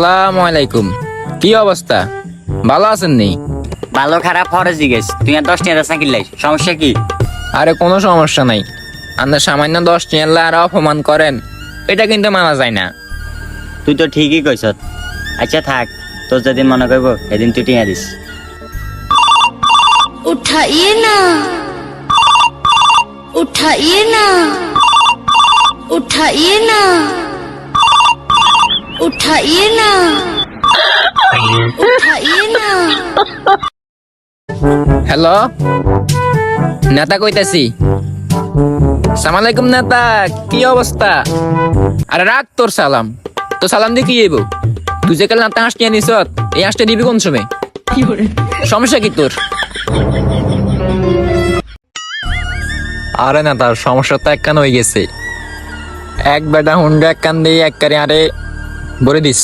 আসসালামু আলাইকুম। কি অবস্থা, ভালো আছেন নি? ভালো খারাপ হরে জিজ্ঞেস তুই আর 10 টাকা কিনলাই সমস্যা কি? আরে কোনো সমস্যা নাই। আপনার সামান্য 10 টিয়াল্লা আর অপমান করেন, এটা কিন্তু মানা যায় না। তুই তো ঠিকই কইছ। আচ্ছা থাক, তোর যেদিন মনে করব সেদিন তুই টিয়া দিস। उठाइए ना उठाइए ना उठाइए ना उठाइए ना उठाइए ना হ্যালো, নেতা কইতাছি। সালাম আলাইকুম নেতা, কি অবস্থা? আরে রাখ তোর সালাম, তো সালাম দিয়ে কি যাইব? তুই যে কাল নেতা হাঁস নিয়ে নিস, এই হাঁসটা দিবি কোন সময়? সমস্যা কি তোর? আরে না, তার সমস্যা তো এক কান হয়ে গেছে। এক বেটা হুন্ডা এক কান দিয়ে এক কারে আরে ভরে দিস।